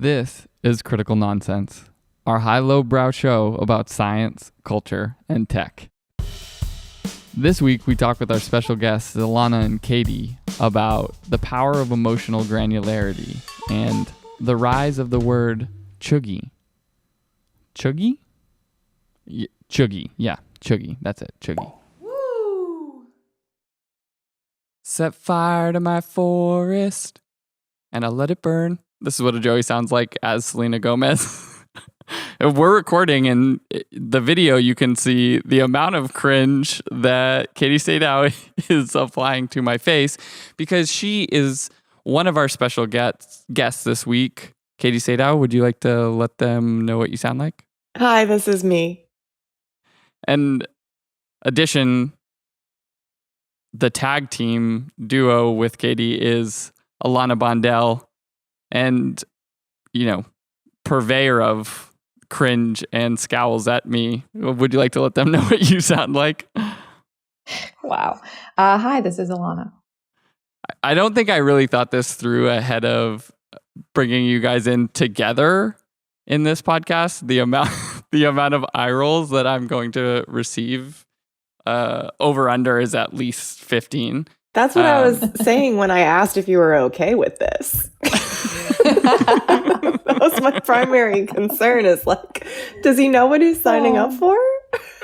This is Critical Nonsense, our high-low-brow show about science, culture, and tech. This week, we talk with our special guests, Ilana and Katie, about the power of emotional granularity and the rise of the word Cheugy. Cheugy? Cheugy. Yeah, Cheugy. That's it. Cheugy. Woo! Set fire to my forest, and I let it burn. This is what a Joey sounds like as Selena Gomez. If we're recording in the video, you can see the amount of cringe that Katie Sadow is applying to my face because she is one of our special guests this week. Katie Sadow, would you like to let them know what you sound like? Hi, this is me. And addition, the tag team duo with Katie is Ilana Bondell and, purveyor of cringe and scowls at me. Would you like to let them know what you sound like? Wow. Hi, this is Ilana. I don't think I really thought this through ahead of bringing you guys in together in this podcast. The amount of eye rolls that I'm going to receive over under is at least 15. That's what I was saying when I asked if you were okay with this. That was my primary concern is does he know what he's signing up for?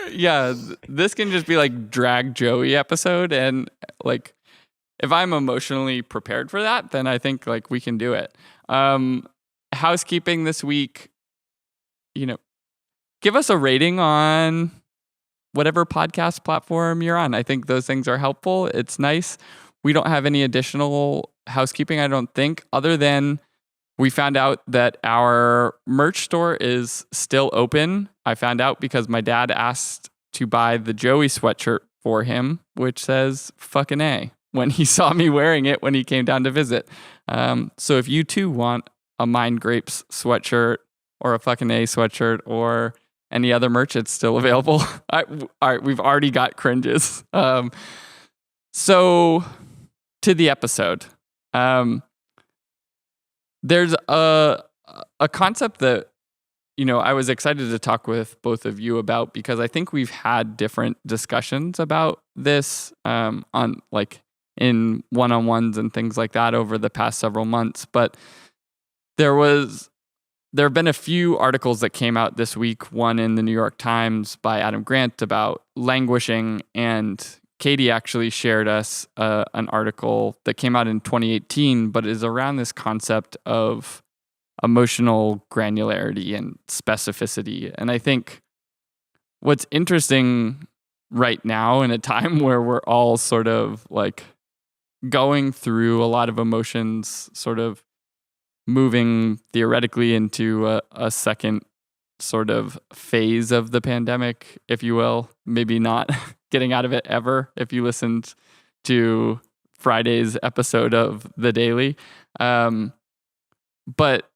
Yeah, this can just be like drag Joey episode. And if I'm emotionally prepared for that, then I think we can do it. Housekeeping this week, give us a rating on whatever podcast platform you're on. I think those things are helpful. It's nice. We don't have any additional housekeeping, I don't think, other than we found out that our merch store is still open. I found out because my dad asked to buy the Joey sweatshirt for him, which says fucking A, when he saw me wearing it when he came down to visit. So if you too want a Mind Grapes sweatshirt or a fucking A sweatshirt or any other merch, it's still available. All right, we've already got cringes. So to the episode. There's a concept that, I was excited to talk with both of you about because I think we've had different discussions about this on in one-on-ones and things like that over the past several months. But there have been a few articles that came out this week, one in the New York Times by Adam Grant about languishing, and Katie actually shared us an article that came out in 2018, but is around this concept of emotional granularity and specificity. And I think what's interesting right now in a time where we're all sort of going through a lot of emotions, sort of moving theoretically into a second sort of phase of the pandemic, if you will, maybe not getting out of it ever if you listened to Friday's episode of The Daily. But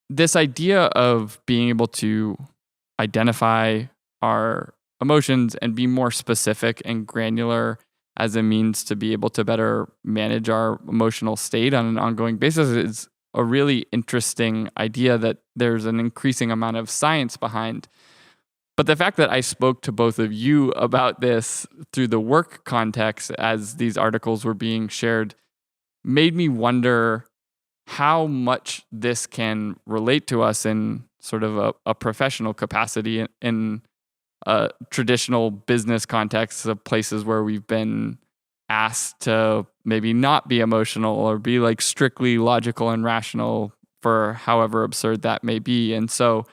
this idea of being able to identify our emotions and be more specific and granular as a means to be able to better manage our emotional state on an ongoing basis is a really interesting idea that there's an increasing amount of science behind. But the fact that I spoke to both of you about this through the work context as these articles were being shared made me wonder how much this can relate to us in sort of a professional capacity in a traditional business context of places where we've been asked to maybe not be emotional or be strictly logical and rational for however absurd that may be. And so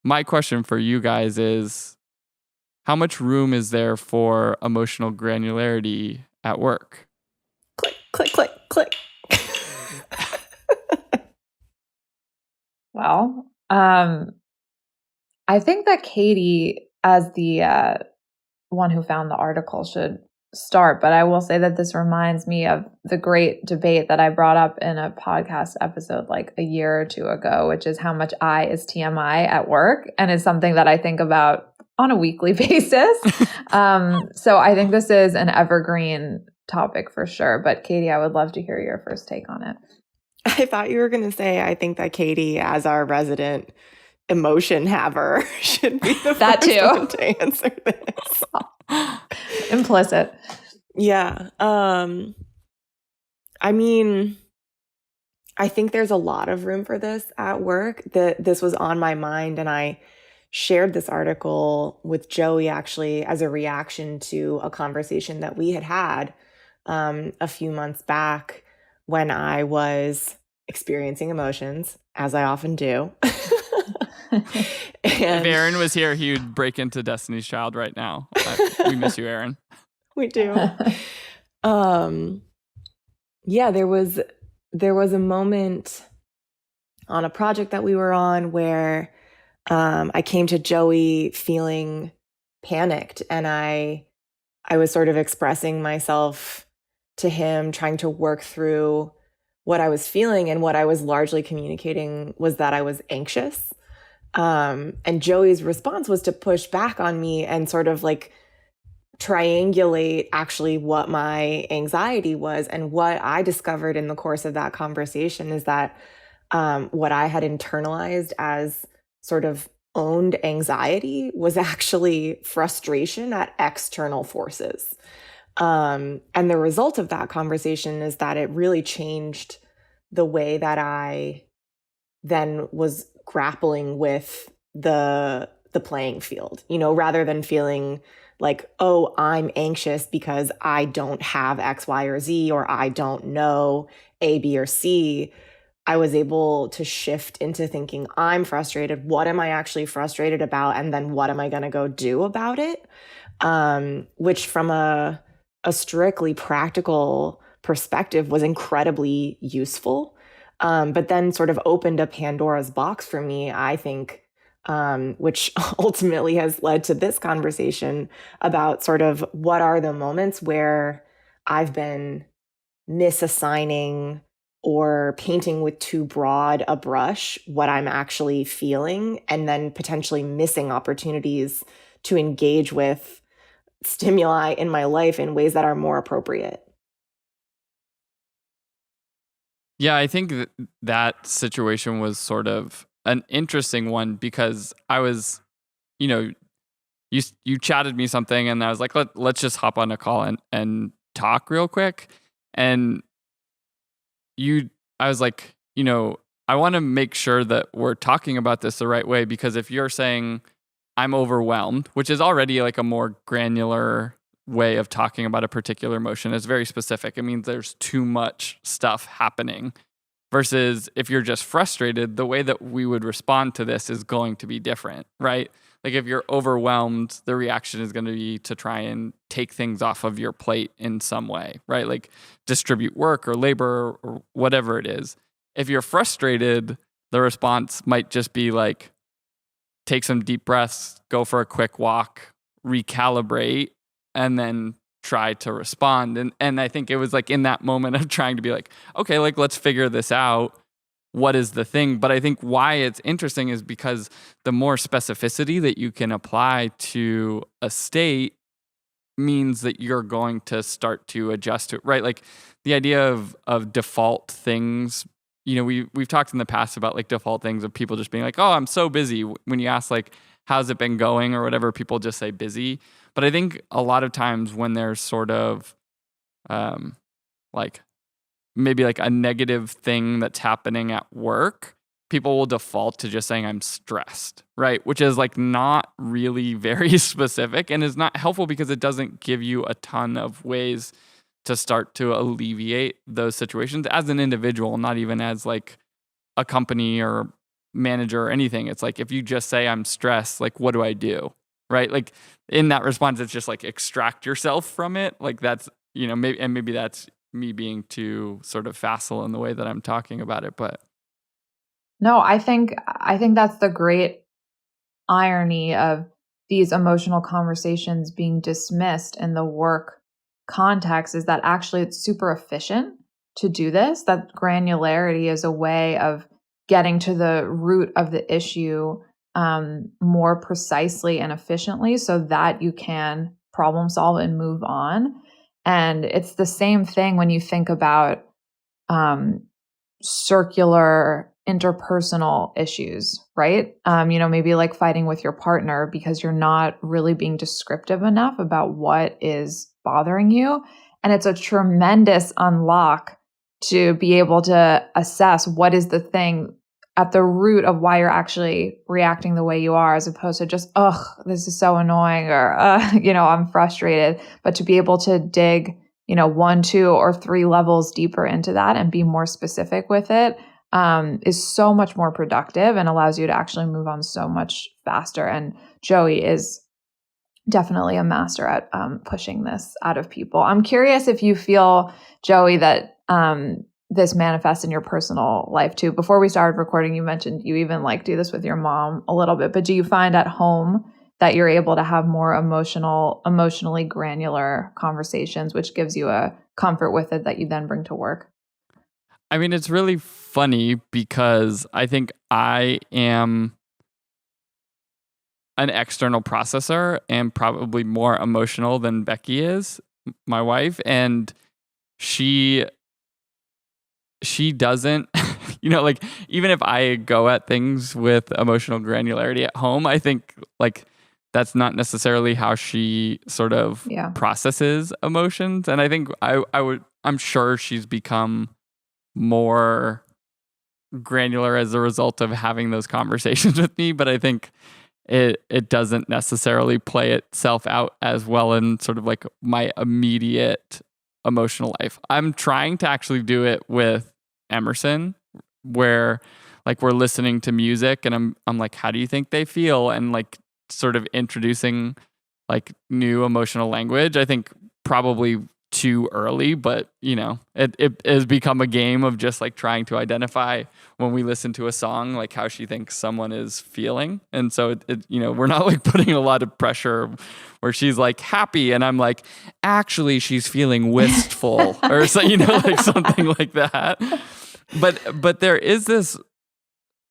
my question for you guys is, how much room is there for emotional granularity at work? Click, click, click, click. Well, I think that Katie, as the one who found the article, should start. But I will say that this reminds me of the great debate that I brought up in a podcast episode a year or two ago, which is how much I is TMI at work. And it's something that I think about on a weekly basis. So I think this is an evergreen topic for sure. But Katie, I would love to hear your first take on it. I thought you were going to say, I think that Katie, as our resident emotion haver, should be the That first too. one to answer this. Implicit. Yeah. I mean, I think there's a lot of room for this at work. This was on my mind, and I shared this article with Joey actually as a reaction to a conversation that we had a few months back when I was experiencing emotions, as I often do. If Aaron was here, he would break into Destiny's Child right now. We miss you, Aaron. We do. Yeah, there was a moment on a project that we were on where I came to Joey feeling panicked, and I was sort of expressing myself to him, trying to work through what I was feeling, and what I was largely communicating was that I was anxious. And Joey's response was to push back on me and sort of like triangulate actually what my anxiety was. And what I discovered in the course of that conversation is that what I had internalized as sort of owned anxiety was actually frustration at external forces. And the result of that conversation is that it really changed the way that I then was grappling with the playing field, rather than feeling like, oh, I'm anxious because I don't have X, Y, or Z, or I don't know A, B, or C. I was able to shift into thinking, I'm frustrated. What am I actually frustrated about? And then what am I going to go do about it? Which from a strictly practical perspective was incredibly useful. But then sort of opened a Pandora's box for me, I think, which ultimately has led to this conversation about sort of what are the moments where I've been misassigning or painting with too broad a brush what I'm actually feeling, and then potentially missing opportunities to engage with stimuli in my life in ways that are more appropriate. Yeah, I think that situation was sort of an interesting one because I was, you chatted me something and I was like, let's just hop on a call and talk real quick. And I was like, I want to make sure that we're talking about this the right way, because if you're saying I'm overwhelmed, which is already like a more granular way of talking about a particular emotion, it's very specific. It means there's too much stuff happening. Versus if you're just frustrated, the way that we would respond to this is going to be different, right? Like if you're overwhelmed, the reaction is going to be to try and take things off of your plate in some way, right? Like distribute work or labor or whatever it is. If you're frustrated, the response might just be like, take some deep breaths, go for a quick walk, recalibrate, and then try to respond. And I think it was like in that moment of trying to be like, okay, like let's figure this out. What is the thing? But I think why it's interesting is because the more specificity that you can apply to a state means that you're going to start to adjust to it, right? Like the idea of default things, we've talked in the past about like default things of people just being like, oh, I'm so busy. When you ask like, how's it been going or whatever, people just say busy. But I think a lot of times when there's sort of like maybe like a negative thing that's happening at work, people will default to just saying I'm stressed, right? Which is like not really very specific and is not helpful because it doesn't give you a ton of ways to start to alleviate those situations as an individual, not even as like a company or manager or anything. It's like if you just say I'm stressed, like what do I do? Right? Like in that response, it's just like extract yourself from it. Like that's, maybe that's me being too sort of facile in the way that I'm talking about it. But no, I think that's the great irony of these emotional conversations being dismissed in the work context is that actually it's super efficient to do this. That granularity is a way of getting to the root of the issue more precisely and efficiently so that you can problem solve and move on. And it's the same thing when you think about circular interpersonal issues, right? Maybe like fighting with your partner because you're not really being descriptive enough about what is bothering you. And it's a tremendous unlock to be able to assess what is the thing at the root of why you're actually reacting the way you are, as opposed to just, this is so annoying, or, I'm frustrated. But to be able to dig, 1, 2, or 3 levels deeper into that and be more specific with it is so much more productive and allows you to actually move on so much faster. And Joey is definitely a master at pushing this out of people. I'm curious if you feel, Joey, that this manifests in your personal life too. Before we started recording, you mentioned you even do this with your mom a little bit, but do you find at home that you're able to have more emotionally granular conversations, which gives you a comfort with it that you then bring to work? I mean, it's really funny because I think I am an external processor and probably more emotional than Becky is, my wife. And she doesn't, even if I go at things with emotional granularity at home, I think that's not necessarily how she sort of processes emotions. And I think I'm sure she's become more granular as a result of having those conversations with me, but I think it doesn't necessarily play itself out as well in sort of my immediate emotional life. I'm trying to actually do it with Emerson, where we're listening to music and I'm like, how do you think they feel? And sort of introducing new emotional language. I think probably too early, but it has become a game of just trying to identify when we listen to a song how she thinks someone is feeling. And so we're not putting a lot of pressure where she's happy and I'm actually she's feeling wistful or so, something like that. But there is this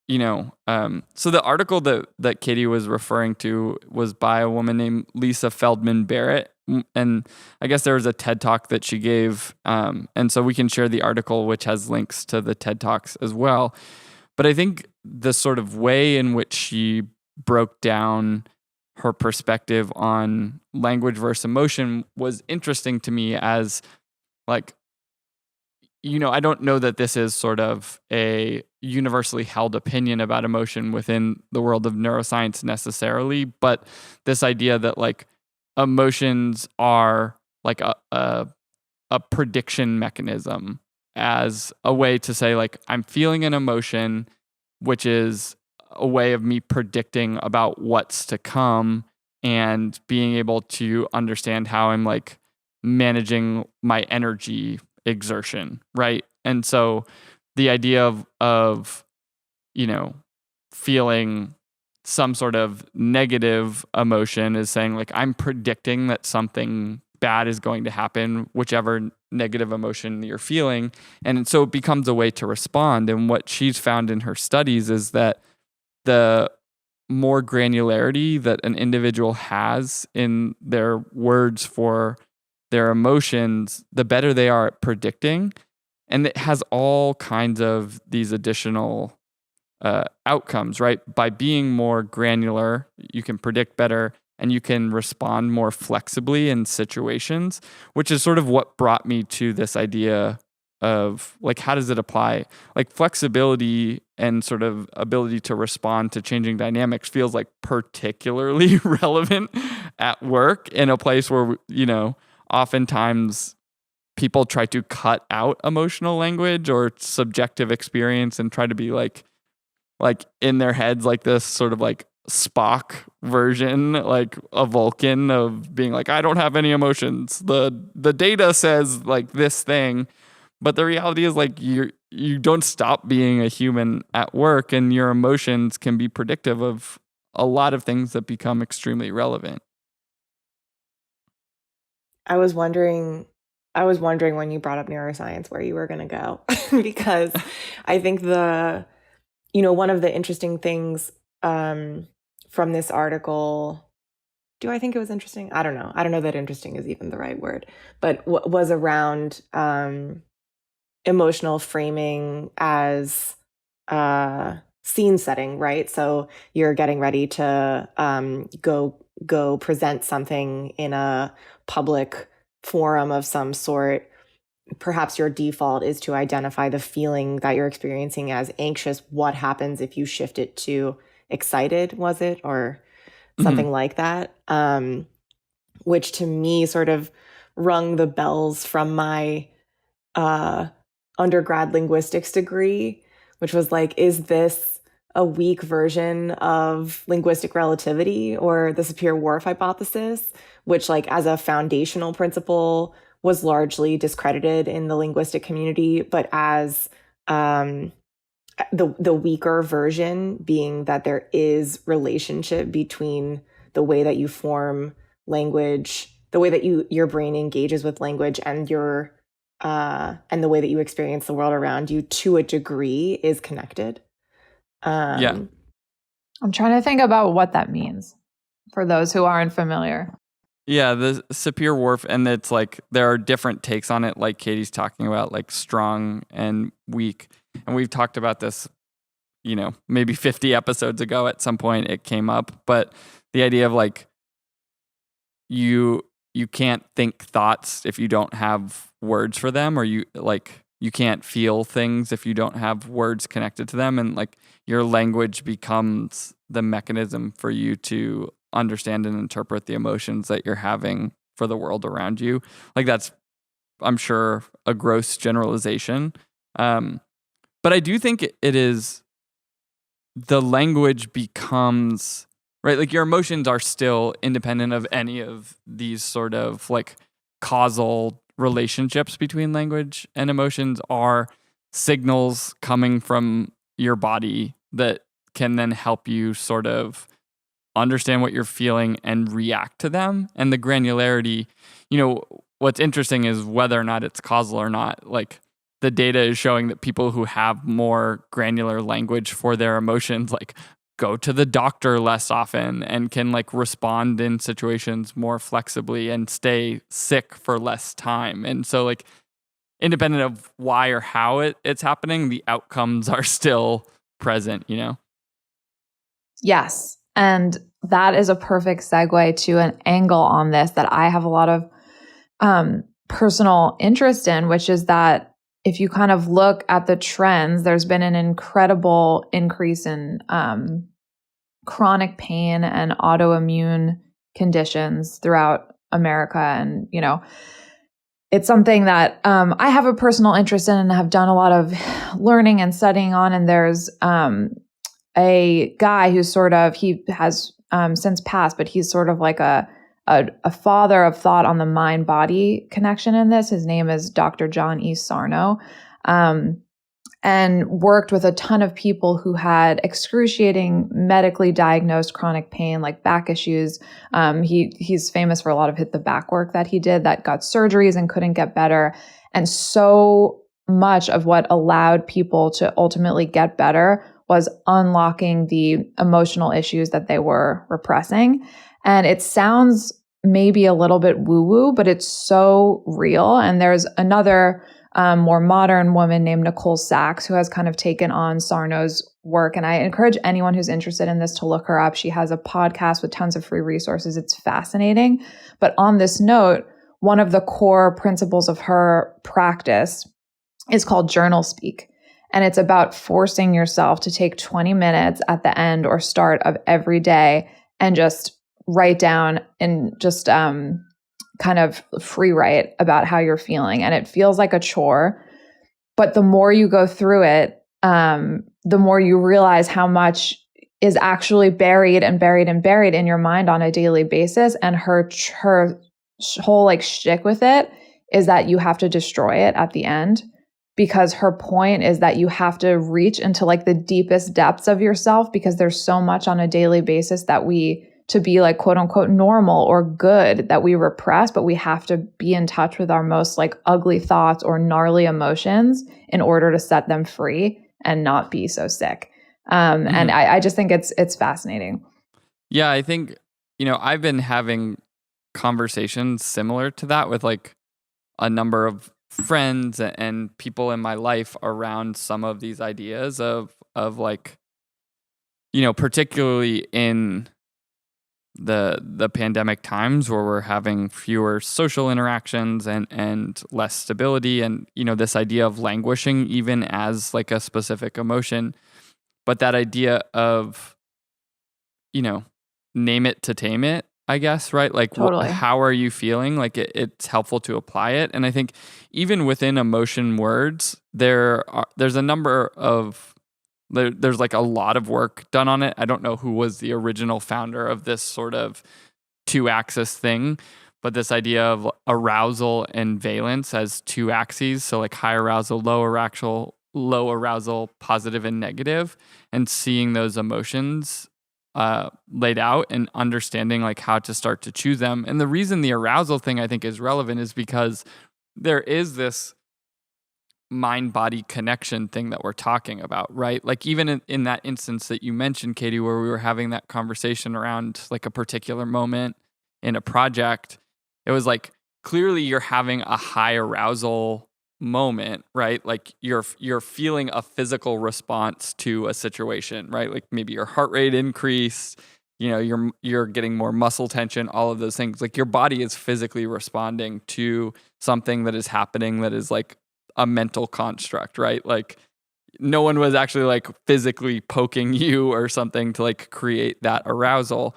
so the article that Katie was referring to was by a woman named Lisa Feldman Barrett. And I guess there was a TED Talk that she gave. And so we can share the article, which has links to the TED Talks as well. But I think the sort of way in which she broke down her perspective on language versus emotion was interesting to me as I don't know that this is sort of a universally held opinion about emotion within the world of neuroscience necessarily, but this idea that emotions are a prediction mechanism as a way to say I'm feeling an emotion, which is a way of me predicting about what's to come and being able to understand how I'm managing my energy exertion, right? And so the idea of feeling some sort of negative emotion is saying I'm predicting that something bad is going to happen, whichever negative emotion you're feeling. And so it becomes a way to respond. And what she's found in her studies is that the more granularity that an individual has in their words for their emotions, the better they are at predicting. And it has all kinds of these additional outcomes, right? By being more granular, you can predict better and you can respond more flexibly in situations, which is sort of what brought me to this idea of how does it apply? Flexibility and sort of ability to respond to changing dynamics feels particularly relevant at work in a place where, oftentimes people try to cut out emotional language or subjective experience and try to be in their heads this sort of Spock version, a Vulcan of being I don't have any emotions. The data says this thing, but the reality is you don't stop being a human at work, and your emotions can be predictive of a lot of things that become extremely relevant. I was wondering when you brought up neuroscience where you were going to go because I think one of the interesting things from this article, do I think it was interesting? I don't know. I don't know that interesting is even the right word, but was around emotional framing as scene setting, right? So you're getting ready to go present something in a public forum of some sort. Perhaps your default is to identify the feeling that you're experiencing as anxious. What happens if you shift it to excited, was it? Or something like that? Which to me sort of rung the bells from my undergrad linguistics degree, which was like, is this a weak version of linguistic relativity or the Sapir-Whorf hypothesis, which like as a foundational principle was largely discredited in the linguistic community, but as the weaker version being that there is relationship between the way that you form language, the way that your brain engages with language, and and the way that you experience the world around you to a degree is connected. Yeah. I'm trying to think about what that means for those who aren't familiar. Yeah, the Sapir-Whorf, and it's like there are different takes on it, like Katie's talking about, like strong and weak. And we've talked about this, maybe 50 episodes ago at some point it came up. But the idea of like you can't think thoughts if you don't have words for them, or you can't feel things if you don't have words connected to them. And like your language becomes the mechanism for you to understand and interpret the emotions that you're having for the world around you. Like that's, I'm sure, a gross generalization. But I do think it is, the language becomes, right? Like your emotions are still independent of any of these sort of like causal relationships between language and emotions, are signals coming from your body that can then help you sort of understand what you're feeling and react to them. And the granularity, what's interesting is whether or not it's causal or not. Like the data is showing that people who have more granular language for their emotions, like go to the doctor less often and can like respond in situations more flexibly and stay sick for less time. And so like independent of why or how it's happening, the outcomes are still present, Yes. And that is a perfect segue to an angle on this that I have a lot of personal interest in, which is that if you kind of look at the trends, there's been an incredible increase in chronic pain and autoimmune conditions throughout America. And, it's something that I have a personal interest in and have done a lot of learning and studying on. And there's a guy who's he has since passed, but he's sort of like a father of thought on the mind-body connection in this. His name is Dr. John E. Sarno, and worked with a ton of people who had excruciating medically diagnosed chronic pain, like back issues. He's famous for a lot of the back work that he did that got surgeries and couldn't get better. And so much of what allowed people to ultimately get better was unlocking the emotional issues that they were repressing. And it sounds maybe a little bit woo-woo, but it's so real. And there's another more modern woman named Nicole Sachs who has kind of taken on Sarno's work. And I encourage anyone who's interested in this to look her up. She has a podcast with tons of free resources. It's fascinating. But on this note, one of the core principles of her practice is called journal speak. And it's about forcing yourself to take 20 minutes at the end or start of every day and just write down and just kind of free write about how you're feeling. And it feels like a chore. But the more you go through it, the more you realize how much is actually buried in your mind on a daily basis. And her whole like shtick with it is that you have to destroy it at the end. Because her point is that you have to reach into like the deepest depths of yourself, because there's so much on a daily basis that to be like quote unquote normal or good, that we repress, but we have to be in touch with our most like ugly thoughts or gnarly emotions in order to set them free and not be so sick. And I just think it's fascinating. Yeah, I think, I've been having conversations similar to that with like a number of friends and people in my life around some of these ideas of like, particularly in the pandemic times where we're having fewer social interactions and less stability, and this idea of languishing even as like a specific emotion, but that idea of name it to tame it, I guess, right? Like, Totally. how are you feeling? Like, it's helpful to apply it. And I think even within emotion words, there's a number of, there's like a lot of work done on it. I don't know who was the original founder of this sort of 2-axis thing, but this idea of arousal and valence as 2 axes. So like high arousal, low arousal, positive and negative, and seeing those emotions laid out and understanding like how to start to choose them. And the reason the arousal thing I think is relevant is because there is this mind-body connection thing that we're talking about, right? Like even in that instance that you mentioned, Katie, where we were having that conversation around like a particular moment in a project, it was like clearly you're having a high arousal moment, right? Like you're feeling a physical response to a situation, right? Like maybe your heart rate increased, you're getting more muscle tension, all of those things. Like your body is physically responding to something that is happening that is like a mental construct, right? Like no one was actually like physically poking you or something to like create that arousal,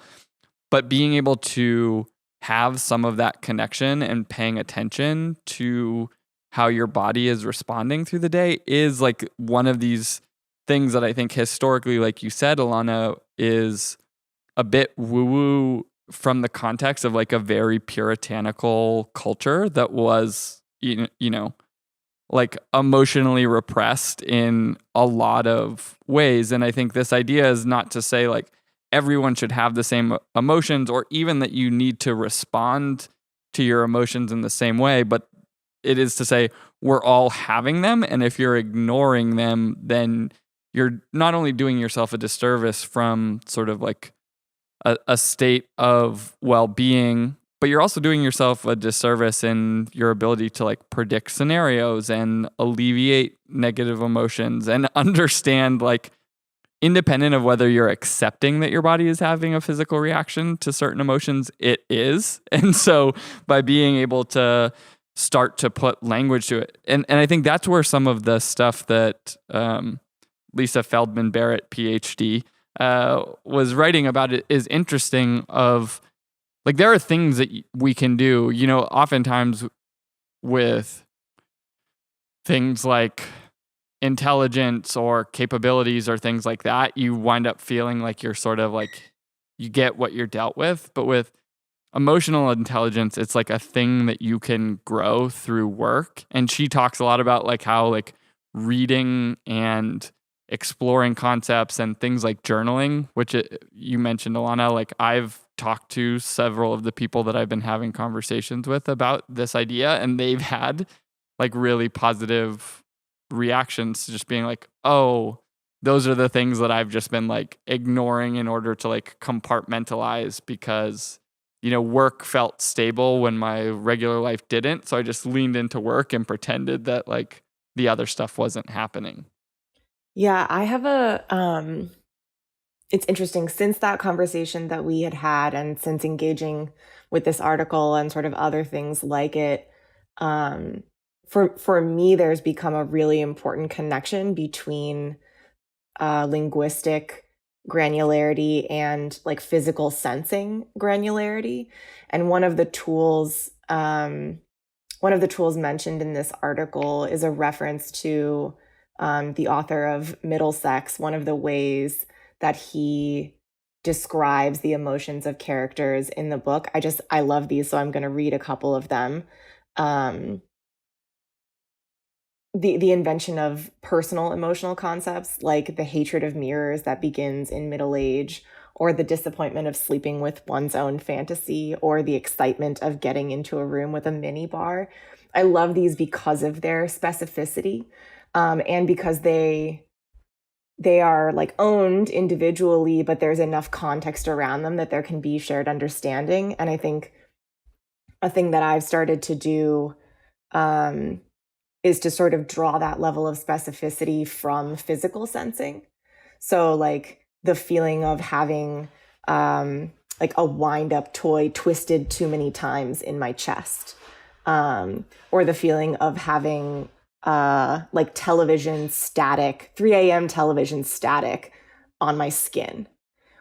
but being able to have some of that connection and paying attention to how your body is responding through the day is like one of these things that I think historically, like you said, Alana, is a bit woo-woo from the context of like a very puritanical culture that was, like emotionally repressed in a lot of ways. And I think this idea is not to say like everyone should have the same emotions or even that you need to respond to your emotions in the same way, but it is to say we're all having them. And if you're ignoring them, then you're not only doing yourself a disservice from sort of like a state of well-being, but you're also doing yourself a disservice in your ability to like predict scenarios and alleviate negative emotions and understand, like, independent of whether you're accepting that your body is having a physical reaction to certain emotions, it is. And so by being able to start to put language to it, and I think that's where some of the stuff that Lisa Feldman Barrett, PhD, was writing about it is interesting. Of like, there are things that we can do, oftentimes with things like intelligence or capabilities or things like that, you wind up feeling like you're sort of like, you get what you're dealt with. But with emotional intelligence, it's like a thing that you can grow through work. And she talks a lot about like how like reading and exploring concepts and things like journaling, which you mentioned, Alana, like I've talked to several of the people that I've been having conversations with about this idea, and they've had like really positive reactions to just being like, oh, those are the things that I've just been like ignoring in order to like compartmentalize because, work felt stable when my regular life didn't. So I just leaned into work and pretended that like the other stuff wasn't happening. Yeah, I have it's interesting, since that conversation that we had and since engaging with this article and sort of other things like it, for me, there's become a really important connection between linguistic granularity and like physical sensing granularity. And one of the tools mentioned in this article is a reference to the author of Middlesex. One of the ways that he describes the emotions of characters in the book, I love these, so I'm going to read a couple of them. The invention of personal emotional concepts, like the hatred of mirrors that begins in middle age, or the disappointment of sleeping with one's own fantasy, or the excitement of getting into a room with a mini bar. I love these because of their specificity, and because they are like owned individually, but there's enough context around them that there can be shared understanding. And I think a thing that I've started to do is to sort of draw that level of specificity from physical sensing. So like the feeling of having like a wind up toy twisted too many times in my chest, or the feeling of having like television static, 3 a.m. television static on my skin,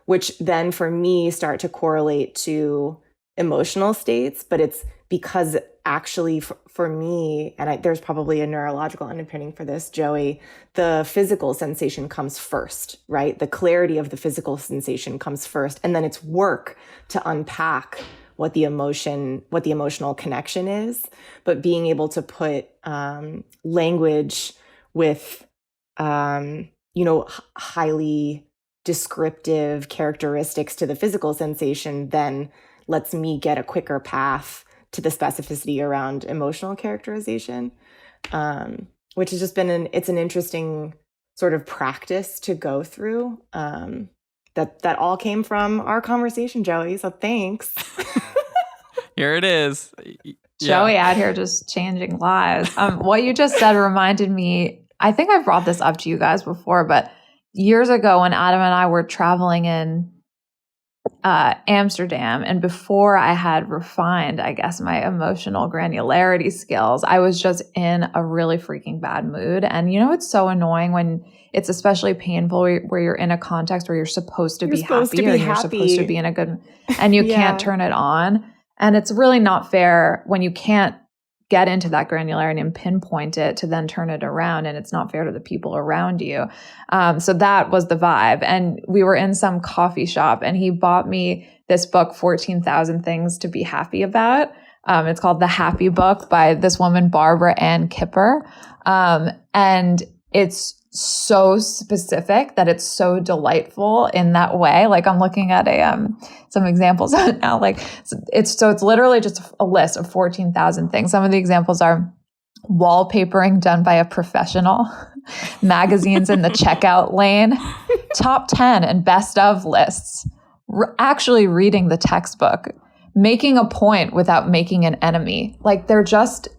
which then for me start to correlate to emotional states. But it's because actually for me, and there's probably a neurological underpinning for this, Joey, the physical sensation comes first, right? The clarity of the physical sensation comes first. And then it's work to unpack what the emotional connection is. But being able to put language with, highly descriptive characteristics to the physical sensation then lets me get a quicker path to the specificity around emotional characterization, which has just been it's an interesting sort of practice to go through. That all came from our conversation, Joey. So thanks. Here it is. Joey out here just changing lives. What you just said reminded me, I think I've brought this up to you guys before, but years ago when Adam and I were traveling in Amsterdam, and before I had refined, I guess, my emotional granularity skills, I was just in a really freaking bad mood. And it's so annoying when it's especially painful where you're in a context where you're supposed to be happy, you're supposed to be in a good, and you can't turn it on. And it's really not fair when you can't get into that granularity and pinpoint it to then turn it around. And it's not fair to the people around you. So that was the vibe. And we were in some coffee shop and he bought me this book, 14,000 Things to Be Happy About. It's called The Happy Book by this woman, Barbara Ann Kipper. And it's so specific that it's so delightful in that way. Like I'm looking at some examples of it now. Like it's literally just a list of 14,000 things. Some of the examples are wallpapering done by a professional, magazines in the checkout lane, top 10 and best of lists, actually reading the textbook, making a point without making an enemy. Like they're just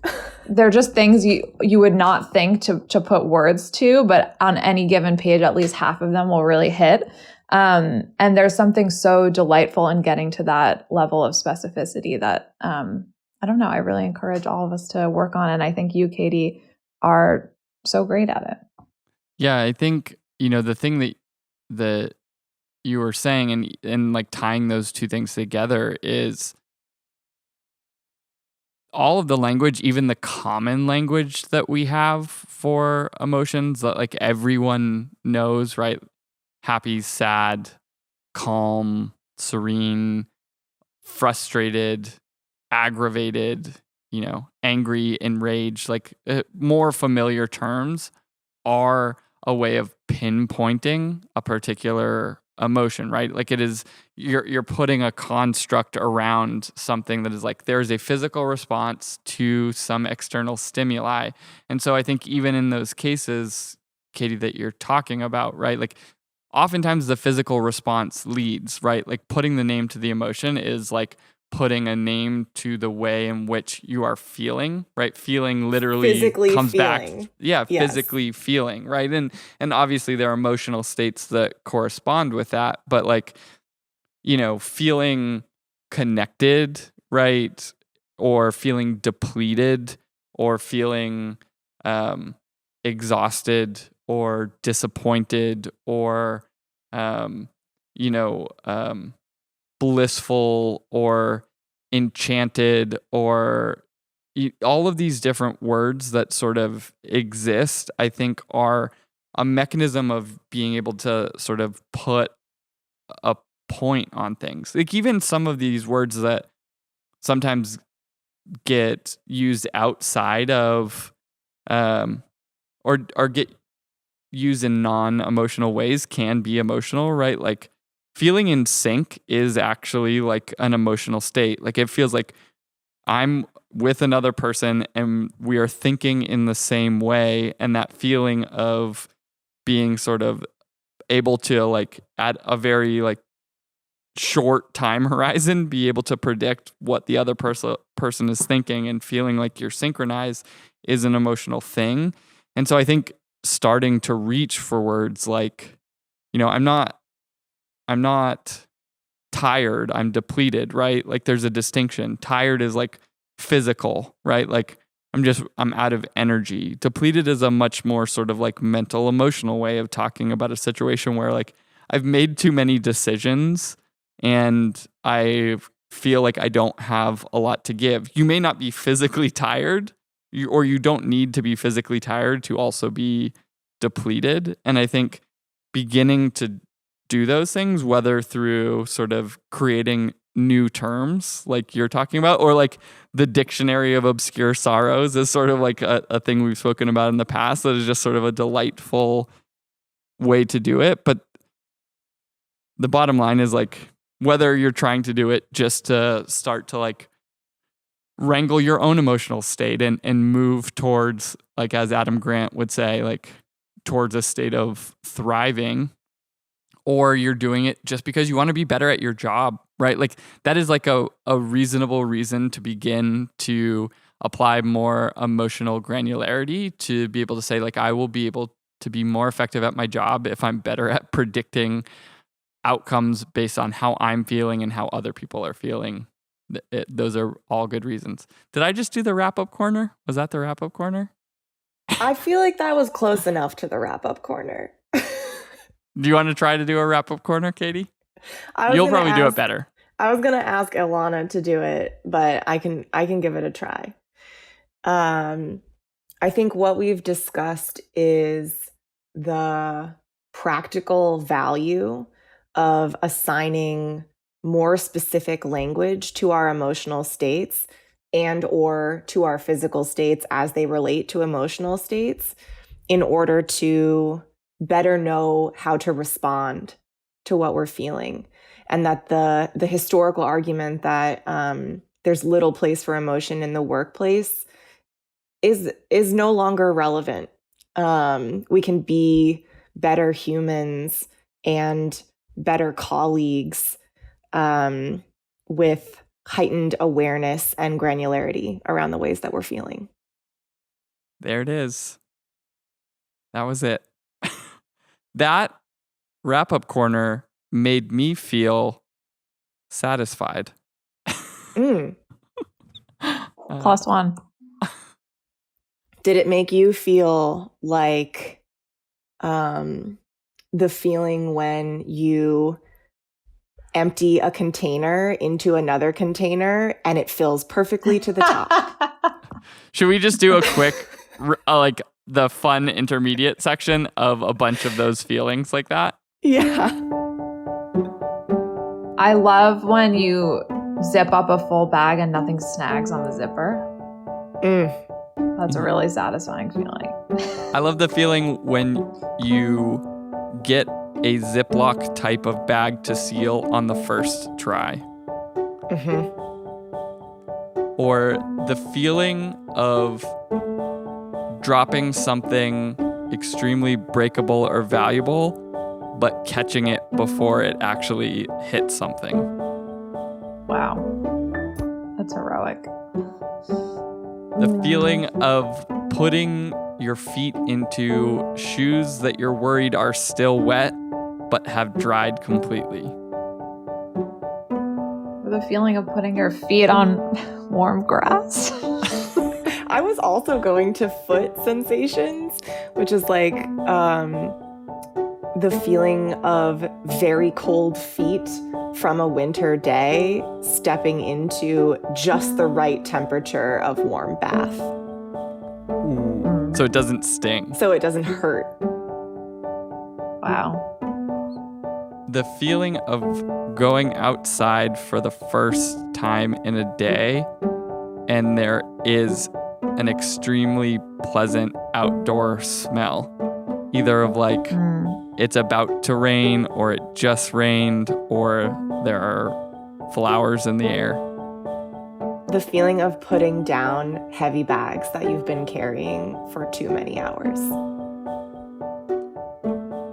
things you would not think to put words to, but on any given page, at least half of them will really hit. And there's something so delightful in getting to that level of specificity that, I don't know, I really encourage all of us to work on. And I think you, Katie, are so great at it. Yeah, I think, the thing that you were saying and like tying those two things together is all of the language, even the common language that we have for emotions that like everyone knows, right? Happy, sad, calm, serene, frustrated, aggravated, angry, enraged, like more familiar terms are a way of pinpointing a particular emotion, right? Like it is, you're putting a construct around something that is like there's a physical response to some external stimuli. And so I think even in those cases, Katie, that you're talking about, right? Like oftentimes the physical response leads, right? Like putting the name to the emotion is like putting a name to the way in which you are feeling, right? Feeling literally physically comes feeling. back. Yeah, yes. Physically feeling, right? And obviously there are emotional states that correspond with that, but like, feeling connected, right? Or feeling depleted or feeling exhausted or disappointed or blissful or enchanted or all of these different words that sort of exist, I think are a mechanism of being able to sort of put a point on things. Like even some of these words that sometimes get used outside of or get used in non-emotional ways can be emotional, right? Like feeling in sync is actually like an emotional state. Like it feels like I'm with another person and we are thinking in the same way, and that feeling of being sort of able to like at a very like short time horizon be able to predict what the other person is thinking and feeling like you're synchronized is an emotional thing. And so I think starting to reach for words like, I'm not tired, I'm depleted, right? Like there's a distinction. Tired is like physical, right? Like I'm out of energy. Depleted is a much more sort of like mental, emotional way of talking about a situation where like I've made too many decisions and I feel like I don't have a lot to give. You may not be physically tired, or you don't need to be physically tired to also be depleted. And I think beginning to do those things, whether through sort of creating new terms like you're talking about, or like the dictionary of obscure sorrows is sort of like a thing we've spoken about in the past that is just sort of a delightful way to do it. But the bottom line is like, whether you're trying to do it just to start to like wrangle your own emotional state and move towards, like, as Adam Grant would say, like towards a state of thriving, or you're doing it just because you want to be better at your job, right? Like that is like a reasonable reason to begin to apply more emotional granularity, to be able to say like, I will be able to be more effective at my job if I'm better at predicting outcomes based on how I'm feeling and how other people are feeling. Those are all good reasons. Did I just do the wrap-up corner? Was that the wrap-up corner? I feel like that was close enough to the wrap-up corner. Do you want to try to do a wrap-up corner, Katie? You'll probably do it better. I was going to ask Ilana to do it, but I can give it a try. I think what we've discussed is the practical value of assigning more specific language to our emotional states and or to our physical states as they relate to emotional states in order to better know how to respond to what we're feeling. And that the historical argument that there's little place for emotion in the workplace is no longer relevant. We can be better humans and better colleagues with heightened awareness and granularity around the ways that we're feeling. There it is. That was it. That wrap-up corner made me feel satisfied. +1. Did it make you feel like the feeling when you empty a container into another container and it fills perfectly to the top? Should we just do a quick, like the fun intermediate section of a bunch of those feelings like that? Yeah. I love when you zip up a full bag and nothing snags on the zipper. That's a really satisfying feeling. I love the feeling when you get a Ziploc type of bag to seal on the first try. Mm-hmm. Or the feeling of dropping something extremely breakable or valuable, but catching it before it actually hits something. Wow. That's heroic. The feeling of putting your feet into shoes that you're worried are still wet, but have dried completely. The feeling of putting your feet on warm grass. I was also going to foot sensations, which is like the feeling of very cold feet from a winter day stepping into just the right temperature of warm bath. So it doesn't sting. So it doesn't hurt. Wow. The feeling of going outside for the first time in a day, and there is an extremely pleasant outdoor smell, either of like it's about to rain, or it just rained, or there are flowers in the air. The feeling of putting down heavy bags that you've been carrying for too many hours.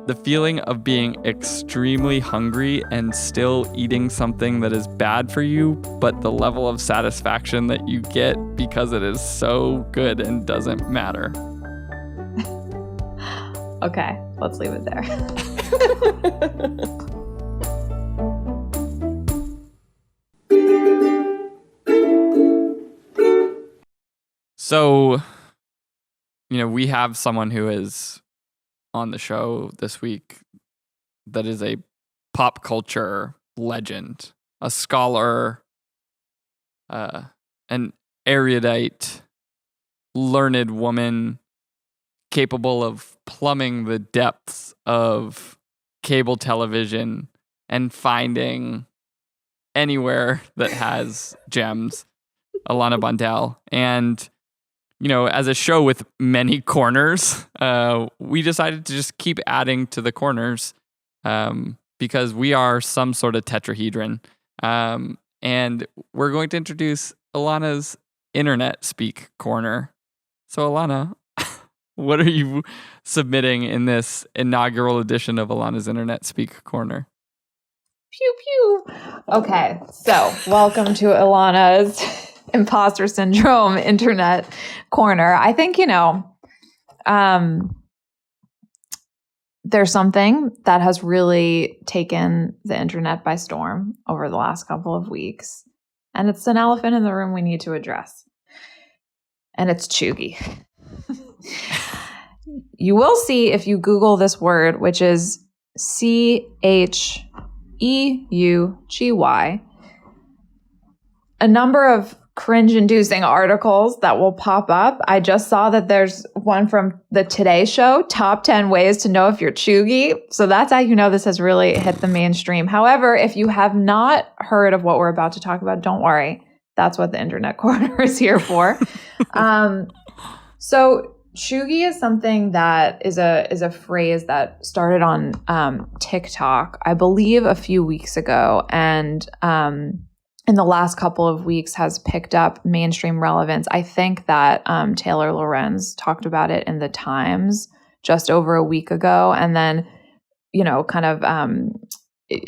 The feeling of being extremely hungry and still eating something that is bad for you, but the level of satisfaction that you get because it is so good and doesn't matter. Okay, let's leave it there. So, we have someone who is on the show this week that is a pop culture legend, a scholar, an erudite, learned woman capable of plumbing the depths of cable television and finding anywhere that has gems, Alana Bondell. And as a show with many corners, we decided to just keep adding to the corners because we are some sort of tetrahedron. And we're going to introduce Alana's Internet Speak Corner. So, Alana, what are you submitting in this inaugural edition of Alana's Internet Speak Corner? Pew, pew. Okay, so welcome to Alana's Imposter Syndrome Internet Corner. I think, there's something that has really taken the internet by storm over the last couple of weeks, and it's an elephant in the room we need to address. And it's Cheugy. You will see if you Google this word, which is CHEUGY, a number of cringe-inducing articles that will pop up. I just saw that there's one from the Today Show, top 10 ways to know if you're Cheugy. So that's how you know this has really hit the mainstream. However, if you have not heard of what we're about to talk about, don't worry. That's what the Internet Corner is here for. So Cheugy is something that is a phrase that started on TikTok, I believe, a few weeks ago, and in the last couple of weeks has picked up mainstream relevance. I think that Taylor Lorenz talked about it in the Times just over a week ago, and then kind of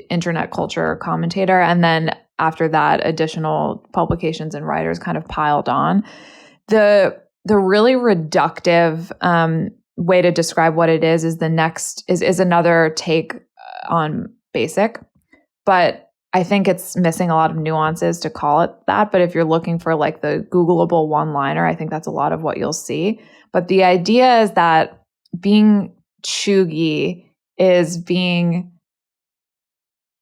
internet culture commentator, and then after that, additional publications and writers kind of piled on. The really reductive way to describe what it is another take on basic, but I think it's missing a lot of nuances to call it that. But if you're looking for like the Googleable one-liner, I think that's a lot of what you'll see. But the idea is that being Cheugy is being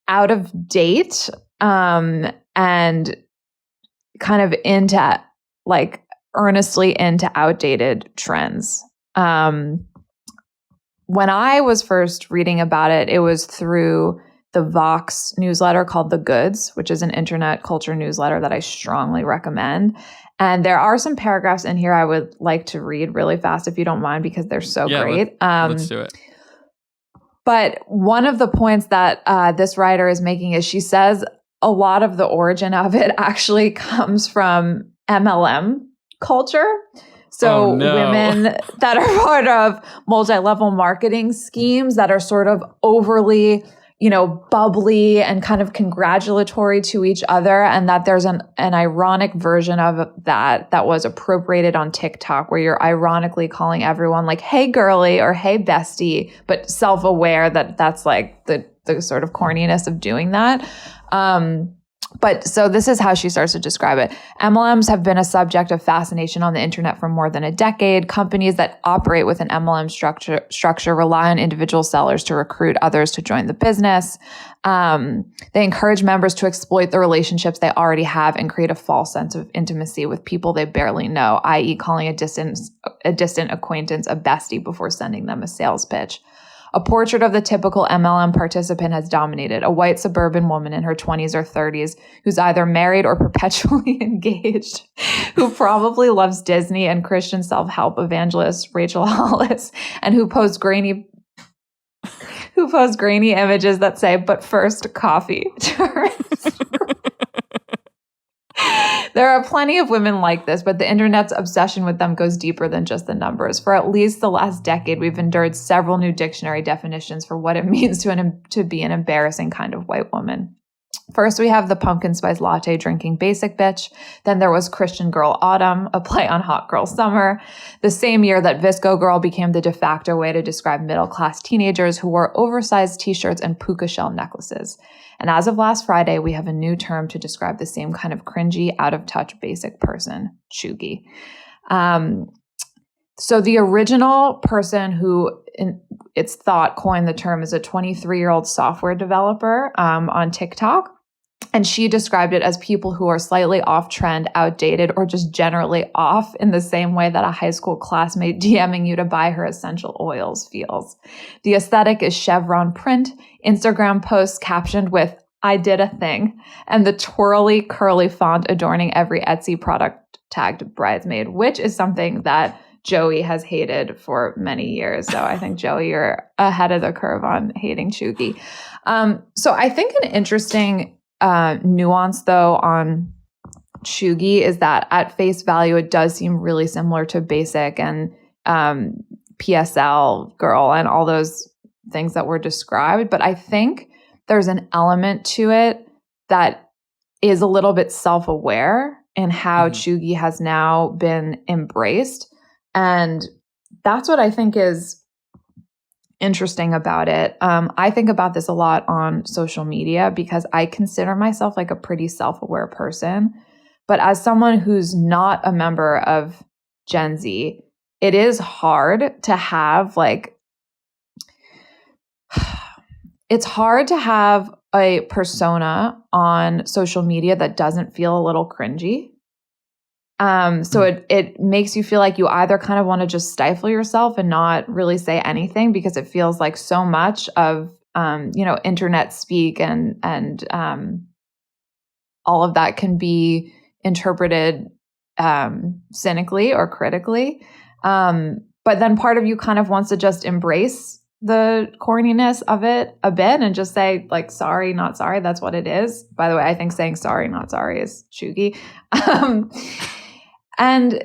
out of date and kind of into earnestly into outdated trends. When I was first reading about it, it was through the Vox newsletter called The Goods, which is an internet culture newsletter that I strongly recommend. And there are some paragraphs in here I would like to read really fast, if you don't mind, because they're so great. Let's do it. But one of the points that this writer is making is she says a lot of the origin of it actually comes from MLM culture. So women that are part of multi-level marketing schemes that are sort of overly, bubbly and kind of congratulatory to each other. And that there's an ironic version of that was appropriated on TikTok, where you're ironically calling everyone like, hey girly or hey bestie, but self-aware that that's like the sort of corniness of doing that. But so this is how she starts to describe it. MLMs have been a subject of fascination on the internet for more than a decade. Companies that operate with an MLM structure rely on individual sellers to recruit others to join the business. They encourage members to exploit the relationships they already have and create a false sense of intimacy with people they barely know, i.e. calling a distant acquaintance a bestie before sending them a sales pitch. A portrait of the typical MLM participant has dominated, a white suburban woman in her 20s or 30s who's either married or perpetually engaged, who probably loves Disney and Christian self-help evangelist Rachel Hollis, and who posts grainy images that say, but first, coffee. There are plenty of women like this, but the internet's obsession with them goes deeper than just the numbers. For at least the last decade, we've endured several new dictionary definitions for what it means to be an embarrassing kind of white woman. First, we have the pumpkin spice latte drinking basic bitch. Then there was Christian Girl Autumn, a play on Hot Girl Summer, the same year that Visco Girl became the de facto way to describe middle-class teenagers who wore oversized t-shirts and puka shell necklaces. And as of last Friday, we have a new term to describe the same kind of cringy, out-of-touch basic person, Cheugy. So the original person who, it's thought, coined the term is a 23-year-old software developer on TikTok. And she described it as people who are slightly off-trend, outdated, or just generally off in the same way that a high school classmate DMing you to buy her essential oils feels. The aesthetic is chevron print, Instagram posts captioned with, "I did a thing," and the twirly, curly font adorning every Etsy product tagged bridesmaid, which is something that Joey has hated for many years. So I think, Joey, you're ahead of the curve on hating Cheugy. So I think an interesting nuance, though, on Cheugy is that at face value, it does seem really similar to Basic and PSL Girl and all those things that were described. But I think there's an element to it that is a little bit self-aware in how Cheugy has now been embraced. And that's what I think is interesting about it. I think about this a lot on social media because I consider myself like a pretty self-aware person. But as someone who's not a member of Gen Z, it is hard to have it's hard to have a persona on social media that doesn't feel a little cringy. So it makes you feel like you either kind of want to just stifle yourself and not really say anything because it feels like so much of, internet speak and all of that can be interpreted cynically or critically. But then part of you kind of wants to just embrace the corniness of it a bit and just say like, sorry, not sorry. That's what it is. By the way, I think saying sorry, not sorry is Cheugy. And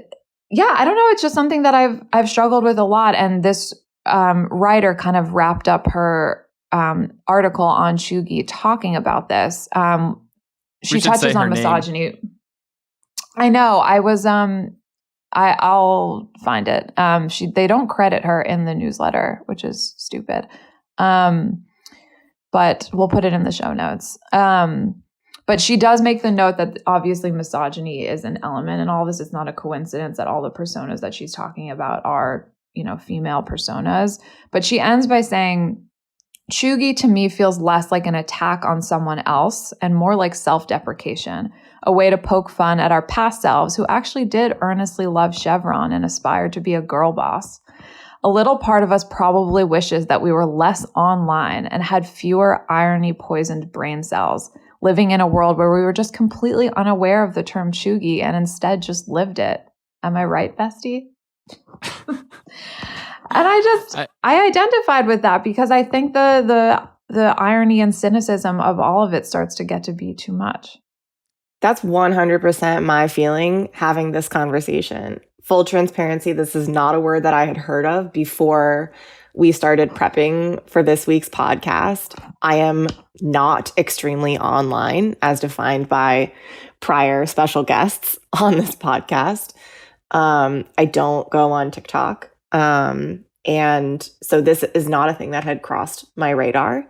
yeah, I don't know. It's just something that I've struggled with a lot. And this writer kind of wrapped up her article on Cheugy talking about this. She touches on misogyny. Name. I know. I was I'll find it. They don't credit her in the newsletter, which is stupid. But we'll put it in the show notes. But she does make the note that obviously misogyny is an element in all this. It's not a coincidence that all the personas that she's talking about are, female personas. But she ends by saying, Cheugy to me feels less like an attack on someone else and more like self-deprecation, a way to poke fun at our past selves who actually did earnestly love Chevron and aspired to be a girl boss. A little part of us probably wishes that we were less online and had fewer irony-poisoned brain cells, living in a world where we were just completely unaware of the term Cheugy and instead just lived it. Am I right, bestie? And I identified with that because I think the irony and cynicism of all of it starts to get to be too much. That's 100% my feeling having this conversation. Full transparency, this is not a word that I had heard of before we started prepping for this week's podcast. I am not extremely online as defined by prior special guests on this podcast. I don't go on TikTok. And so this is not a thing that had crossed my radar.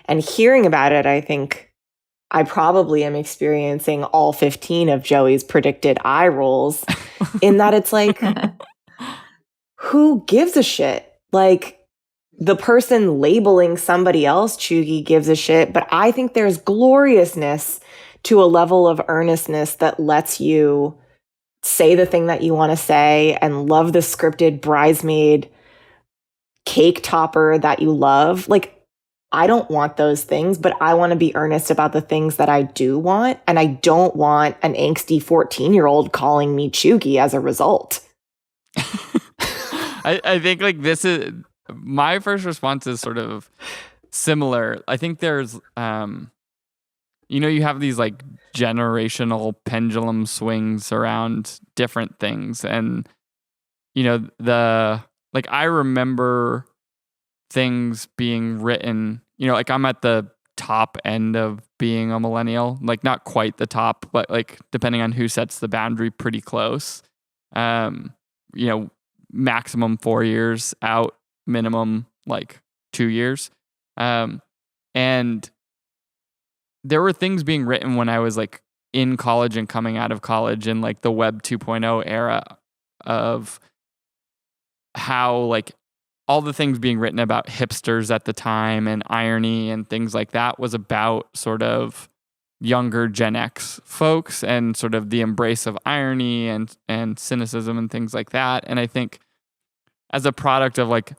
And hearing about it, I think I probably am experiencing all 15 of Joey's predicted eye rolls in that it's like, who gives a shit? Like, the person labeling somebody else Cheugy gives a shit, but I think there's gloriousness to a level of earnestness that lets you say the thing that you want to say and love the scripted bridesmaid cake topper that you love. Like, I don't want those things, but I want to be earnest about the things that I do want. And I don't want an angsty 14-year-old calling me Cheugy as a result. I think like this is my first response is sort of similar. I think there's you have these like generational pendulum swings around different things. And, I remember things being written, like I'm at the top end of being a millennial, like not quite the top, but like depending on who sets the boundary, pretty close. Um, maximum 4 years out, minimum like 2 years. And there were things being written when I was like in college and coming out of college in like the Web 2.0 era of how like all the things being written about hipsters at the time and irony and things like that was about sort of younger Gen X folks and sort of the embrace of irony and cynicism and things like that. And I think as a product of like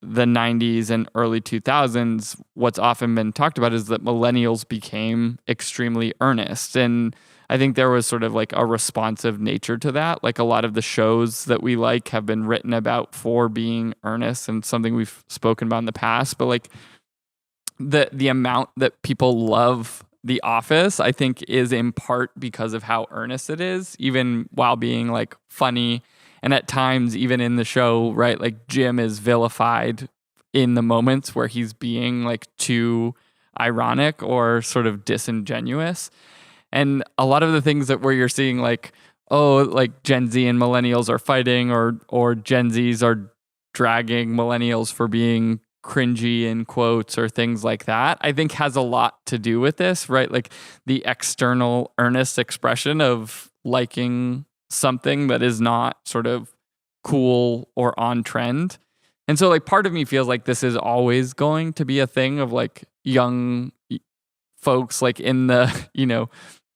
the 90s and early 2000s, what's often been talked about is that millennials became extremely earnest. And I think there was sort of like a responsive nature to that. Like a lot of the shows that we like have been written about for being earnest, and something we've spoken about in the past. But like the amount that people love The Office, I think, is in part because of how earnest it is, even while being like funny. And at times, even in the show, right, like Jim is vilified in the moments where he's being like too ironic or sort of disingenuous. And a lot of the things that where you're seeing like, oh, like Gen Z and millennials are fighting, or Gen Zs are dragging millennials for being cringy in quotes or things like that, I think has a lot to do with this, right? Like the external earnest expression of liking something that is not sort of cool or on trend. And so like part of me feels like this is always going to be a thing of like young folks like in the,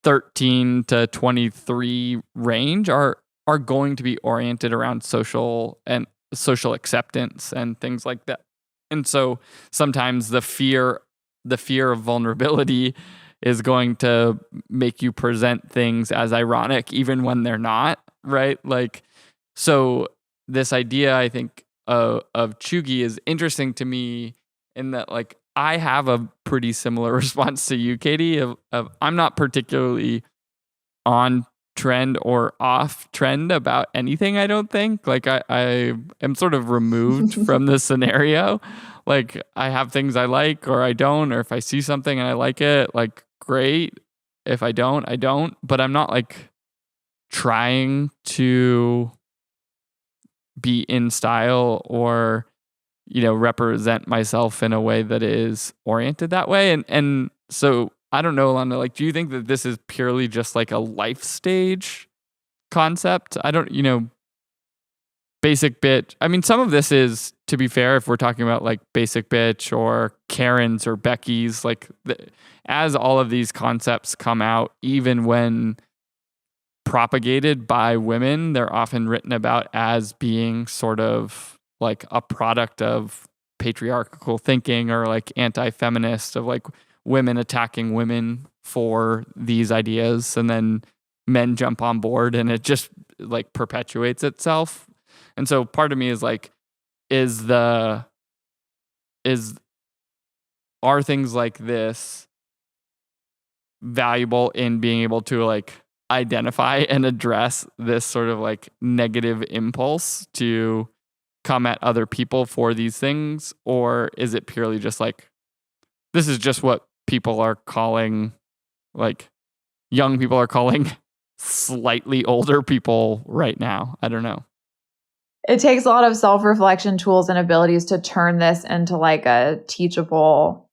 13 to 23 range are going to be oriented around social acceptance and things like that. And so sometimes the fear of vulnerability is going to make you present things as ironic even when they're not, right? Like, so this idea, I think, of Cheugy is interesting to me in that, like, I have a pretty similar response to you, Katie, of I'm not particularly on trend or off trend about anything, I don't think. Like, I am sort of removed from the scenario. Like, I have things I like or I don't, or if I see something and I like it, like, great. If I don't, I don't. But I'm not like trying to be in style or represent myself in a way that is oriented that way. And so I don't know, Alana, like, do you think that this is purely just like a life stage concept? I don't, basic bitch. I mean, some of this is, to be fair, if we're talking about like basic bitch or Karen's or Becky's, like as all of these concepts come out, even when propagated by women, they're often written about as being sort of like a product of patriarchal thinking or like anti-feminist, of like women attacking women for these ideas, and then men jump on board and it just like perpetuates itself. And so part of me is like, are things like this valuable in being able to like identify and address this sort of like negative impulse to come at other people for these things? Or is it purely just like, this is just what people are calling, like young people are calling slightly older people right now? I don't know. It takes a lot of self-reflection tools and abilities to turn this into like a teachable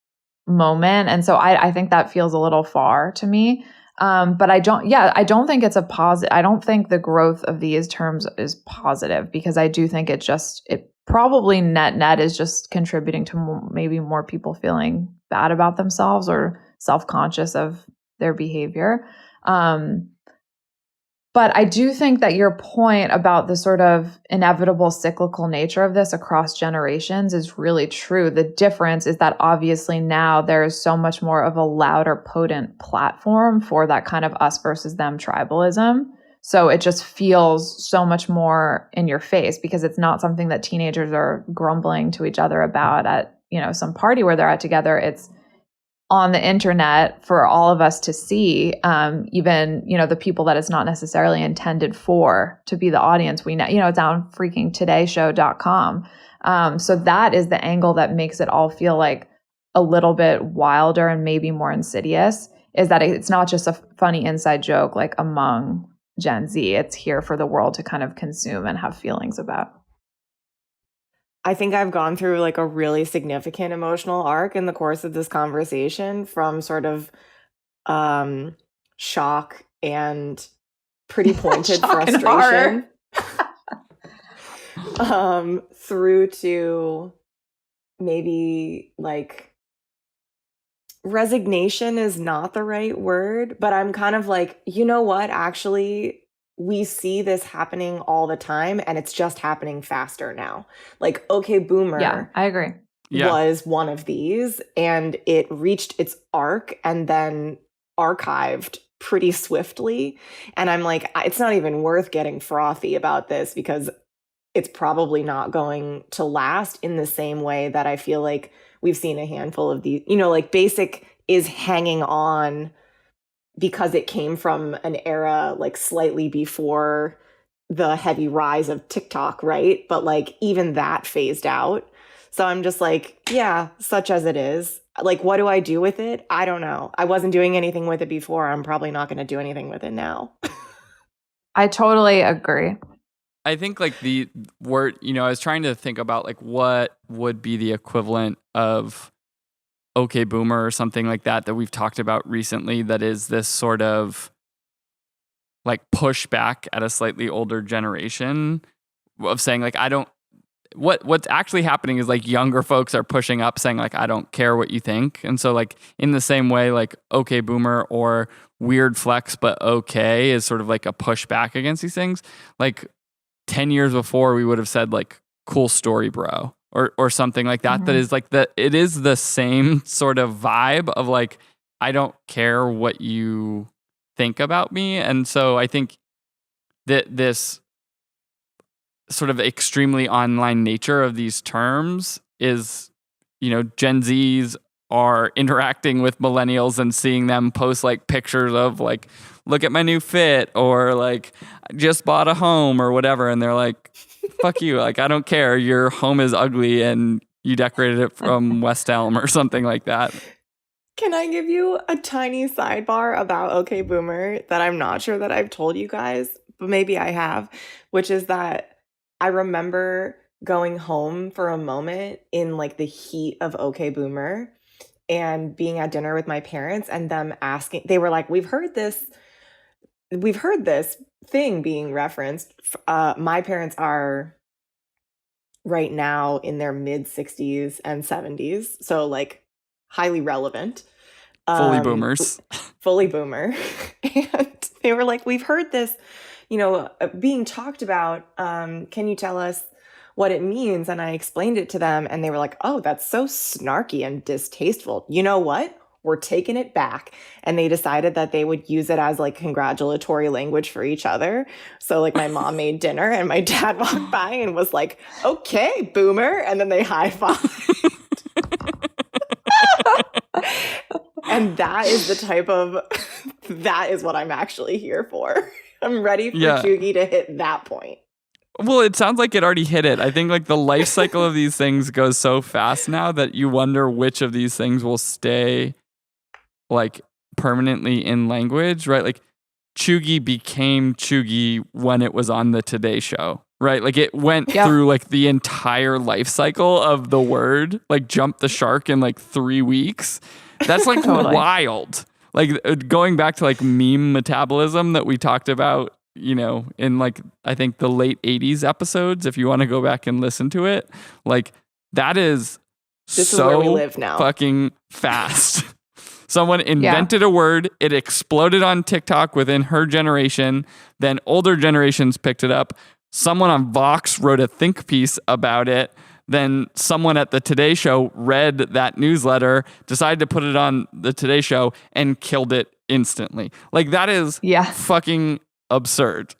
moment. And so I think that feels a little far to me. But I don't think it's a positive. I don't think the growth of these terms is positive, because I do think it probably net is just contributing to maybe more people feeling bad about themselves or self-conscious of their behavior. But I do think that your point about the sort of inevitable cyclical nature of this across generations is really true. The difference is that obviously now there is so much more of a louder, potent platform for that kind of us versus them tribalism. So it just feels so much more in your face, because it's not something that teenagers are grumbling to each other about at, some party where they're at together. on the internet for all of us to see, even, the people that it's not necessarily intended for to be the audience. We know, it's on freaking todayshow.com. So that is the angle that makes it all feel like a little bit wilder and maybe more insidious, is that it's not just a funny inside joke like among Gen Z. It's here for the world to kind of consume and have feelings about. I think I've gone through like a really significant emotional arc in the course of this conversation, from sort of shock and pretty pointed frustration through to maybe like resignation is not the right word, but I'm kind of like, you know what, actually we see this happening all the time, and it's just happening faster now. Like, okay, Boomer. Yeah, I agree. Was one of these, and it reached its arc and then archived pretty swiftly. And I'm like, it's not even worth getting frothy about this, because it's probably not going to last in the same way that I feel like we've seen a handful of these, like Basic is hanging on because it came from an era like slightly before the heavy rise of TikTok, right? But like even that phased out. So I'm just like, yeah, such as it is. Like, what do I do with it? I don't know. I wasn't doing anything with it before. I'm probably not going to do anything with it now. I totally agree. I think like the word, I was trying to think about like what would be the equivalent of Okay Boomer or something like that we've talked about recently, that is this sort of like pushback at a slightly older generation of saying like, what's actually happening is like younger folks are pushing up saying like, I don't care what you think. And so like in the same way, like Okay Boomer or weird flex but okay is sort of like a pushback against these things. Like 10 years before we would have said like cool story bro or something like that. Mm-hmm. That is like it is the same sort of vibe of like, I don't care what you think about me. And so I think that this sort of extremely online nature of these terms is, Gen Zs are interacting with millennials and seeing them post like pictures of like, look at my new fit, or like, I just bought a home or whatever. And they're like, fuck you. Like, I don't care. Your home is ugly and you decorated it from West Elm or something like that. Can I give you a tiny sidebar about Okay Boomer that I'm not sure that I've told you guys, but maybe I have, which is that I remember going home for a moment in like the heat of Okay Boomer and being at dinner with my parents and them asking, they were like, we've heard this thing being referenced. My parents are right now in their mid 60s and 70s. So like highly relevant. Fully boomers. Fully boomer. And they were like, we've heard this, being talked about. Can you tell us what it means? And I explained it to them and they were like, oh, that's so snarky and distasteful. You know what? We're taking it back. And they decided that they would use it as like congratulatory language for each other. So like my mom made dinner and my dad walked by and was like, okay, boomer. And then they high-fived. And that is that is what I'm actually here for. I'm ready for Cheugy to hit that point. Well, it sounds like it already hit it. I think like the life cycle of these things goes so fast now that you wonder which of these things will stay like permanently in language, right? Like Cheugy became Cheugy when it was on the Today Show, right? Like it went through like the entire life cycle of the word, like jumped the shark in like 3 weeks. That's like totally wild. Like going back to like meme metabolism that we talked about, in like, I think the late 80s episodes, if you want to go back and listen to it, like that is this is where we live now. Fucking fast. Someone invented a word. It exploded on TikTok within her generation. Then older generations picked it up. Someone on Vox wrote a think piece about it. Then someone at the Today Show read that newsletter, decided to put it on the Today Show, and killed it instantly. Like that is fucking absurd.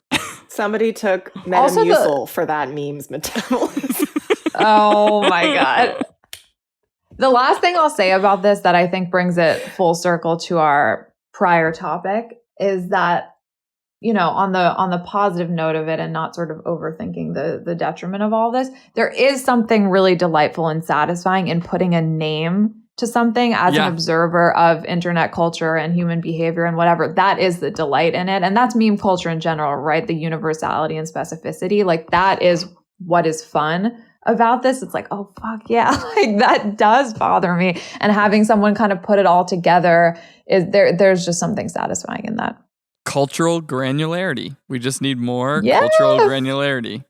Somebody took Metamucil for that meme's metabolism. Oh my God. The last thing I'll say about this that I think brings it full circle to our prior topic is that, on the positive note of it and not sort of overthinking the detriment of all this, there is something really delightful and satisfying in putting a name to something as an observer of internet culture and human behavior and whatever. That is the delight in it. And that's meme culture in general, right? The universality and specificity. Like that is what is fun about this. It's like, oh, fuck yeah. Like that does bother me. And having someone kind of put it all together there's just something satisfying in that. Cultural granularity. We just need more cultural granularity.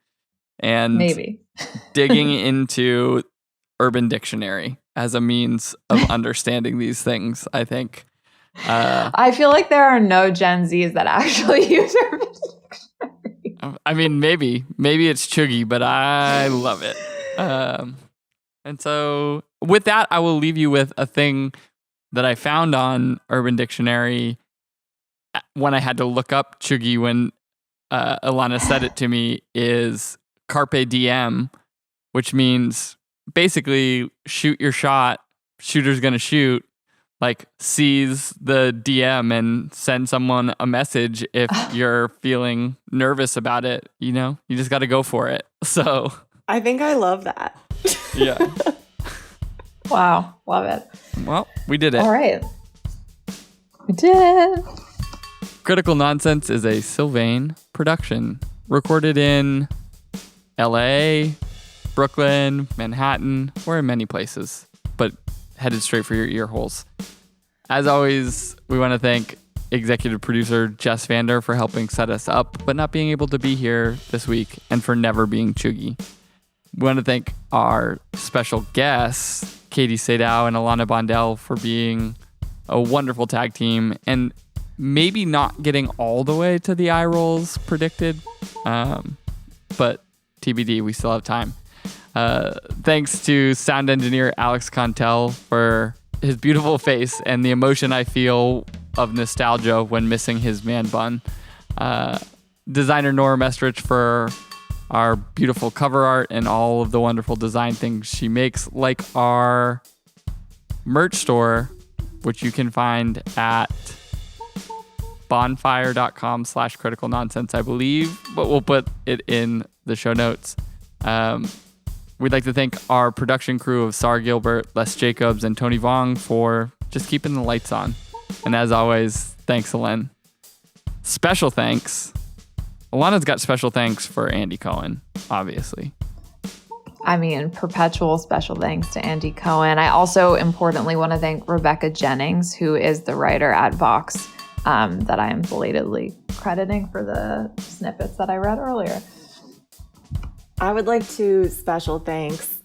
And maybe digging into Urban Dictionary as a means of understanding these things, I think. I feel like there are no Gen Zs that actually use Urban Dictionary. I mean, maybe it's Cheugy, but I love it. And so with that, I will leave you with a thing that I found on Urban Dictionary when I had to look up Cheugy when Ilana said it to me is carpe diem, which means basically shoot your shot, shooter's gonna shoot, like seize the DM and send someone a message if you're feeling nervous about it, you just got to go for it. So I think I love that. Yeah. Wow, love it. Well, we did it. All right. We did it. Critical Nonsense is a Sylvain production, recorded in LA, Brooklyn, Manhattan. We're in many places, but headed straight for your ear holes. As always, we want to thank executive producer Jess Vander for helping set us up, but not being able to be here this week, and for never being Cheugy. We want to thank our special guests, Katie Sadow and Ilana Bondell, for being a wonderful tag team and maybe not getting all the way to the eye rolls predicted, but TBD, we still have time. Thanks to sound engineer Alex Contel for his beautiful face and the emotion I feel of nostalgia when missing his man bun. Designer Nora Mestrich for our beautiful cover art and all of the wonderful design things she makes, like our merch store, which you can find at bonfire.com/critical nonsense, I believe, but we'll put it in the show notes. We'd like to thank our production crew of Sar Gilbert, Les Jacobs, and Tony Vong for just keeping the lights on. And as always, thanks, Alen. Special thanks. Alana's got special thanks for Andy Cohen, obviously. I mean, perpetual special thanks to Andy Cohen. I also importantly want to thank Rebecca Jennings, who is the writer at Vox, that I am belatedly crediting for the snippets that I read earlier. I would like to special thanks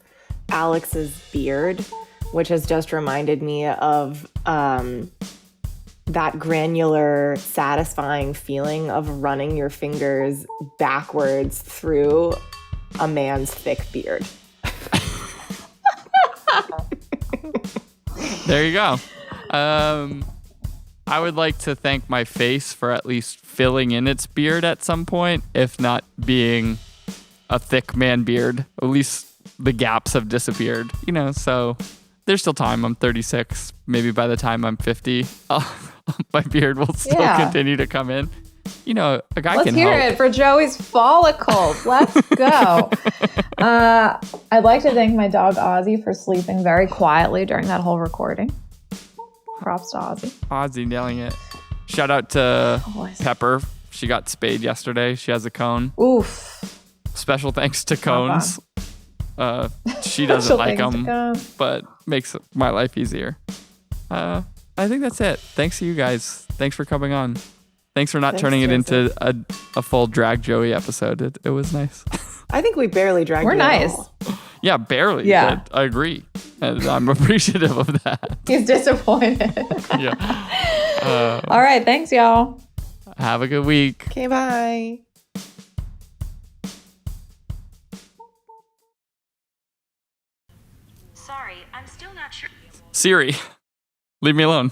Alex's beard, which has just reminded me of that granular, satisfying feeling of running your fingers backwards through a man's thick beard. There you go. I would like to thank my face for at least filling in its beard at some point, if not being a thick man beard. At least the gaps have disappeared, so there's still time. I'm 36. Maybe by the time I'm 50, my beard will still continue to come in. A guy Let's can help. Let's hear it for Joey's follicles. Let's go. I'd like to thank my dog Ozzy for sleeping very quietly during that whole recording. Props to Ozzy. Ozzy nailing it. Shout out to Pepper. She got spayed yesterday. She has a cone. Oof. Special thanks to cones. She doesn't like them, but makes my life easier. I think that's it. Thanks to you guys. Thanks for coming on. Thanks for not turning it into a full drag Joey episode. It was nice. I think we barely dragged We're you nice. at all. Yeah, barely. Yeah. But I agree. And I'm appreciative of that. He's disappointed. Yeah. All right. Thanks, y'all. Have a good week. Okay, bye. Sorry, I'm still not sure. Siri, leave me alone.